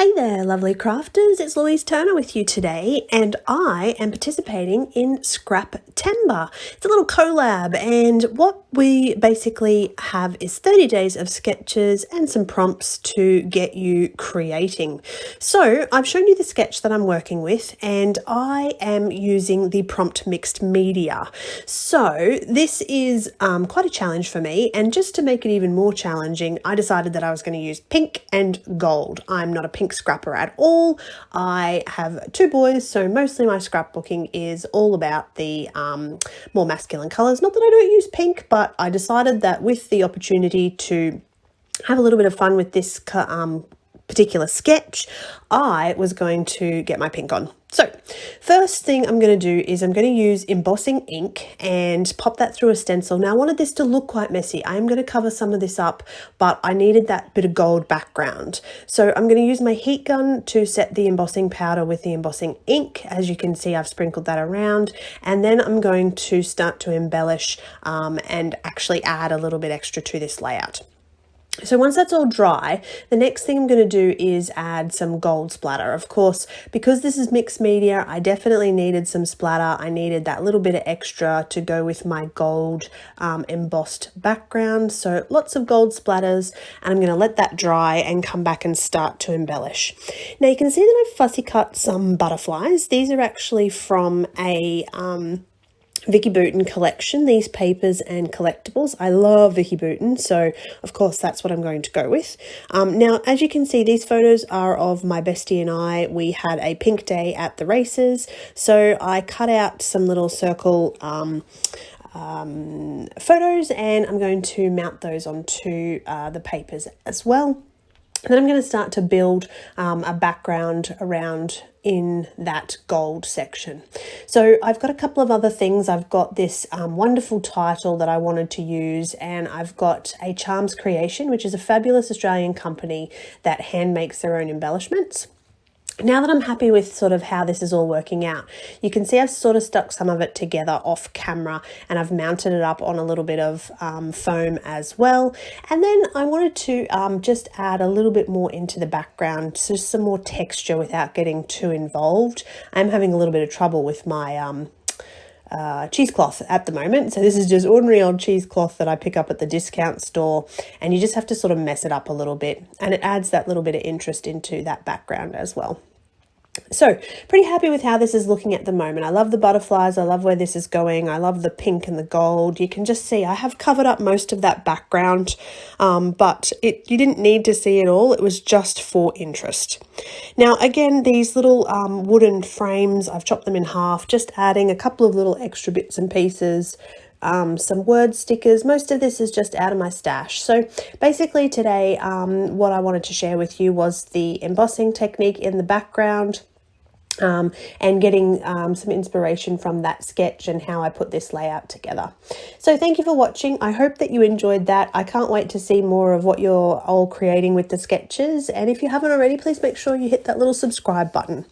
Hey there, lovely crafters. It's Louise Turner with you today, and I am participating in Scraptember. It's a little collab, and what we basically have is 30 days of sketches and some prompts to get you creating. So I've shown you the sketch that I'm working with, and I am using the prompt mixed media. So this is quite a challenge for me, and just to make it even more challenging, I decided that I was going to use pink and gold. I'm not a pink scrapper at all. I have two boys, so mostly my scrapbooking is all about the more masculine colors. Not that I don't use pink, but I decided that with the opportunity to have a little bit of fun with this particular sketch, I was going to get my pink on. So first thing I'm going to do is I'm going to use embossing ink and pop that through a stencil. Now I wanted this to look quite messy. I am going to cover some of this up, but I needed that bit of gold background. So I'm going to use my heat gun to set the embossing powder with the embossing ink. As you can see, I've sprinkled that around, and then I'm going to start to embellish and actually add a little bit extra to this layout. So once that's all dry, the next thing I'm going to do is add some gold splatter. Of course, because this is mixed media, I definitely needed some splatter. I needed that little bit of extra to go with my gold embossed background. So lots of gold splatters, and I'm going to let that dry and come back and start to embellish. Now you can see that I've fussy cut some butterflies. These are actually from a Vicky Bouton collection, these papers and collectibles. I love Vicky Bouton, so of course that's what I'm going to go with. Now, as you can see, these photos are of my bestie and I. We had a pink day at the races, so I cut out some little circle photos, and I'm going to mount those onto the papers as well. And then I'm going to start to build a background around in that gold section. So I've got a couple of other things. I've got this wonderful title that I wanted to use, and I've got a Charms Creation, which is a fabulous Australian company that hand makes their own embellishments. Now that I'm happy with sort of how this is all working out, you can see I've sort of stuck some of it together off camera, and I've mounted it up on a little bit of foam as well. And then I wanted to just add a little bit more into the background, so some more texture without getting too involved. I'm having a little bit of trouble with my cheesecloth at the moment. So this is just ordinary old cheesecloth that I pick up at the discount store, and you just have to sort of mess it up a little bit, and it adds that little bit of interest into that background as well. So pretty happy with how this is looking at the moment. I love the butterflies. I love where this is going. I love the pink and the gold. You can just see I have covered up most of that background, but you didn't need to see it all. It was just for interest. Now, again, these little wooden frames, I've chopped them in half, just adding a couple of little extra bits and pieces. Some word stickers. Most of this is just out of my stash. So basically today, what I wanted to share with you was the embossing technique in the background, and getting some inspiration from that sketch and how I put this layout together. So thank you for watching. I hope that you enjoyed that. I can't wait to see more of what you're all creating with the sketches. And if you haven't already, please make sure you hit that little subscribe button.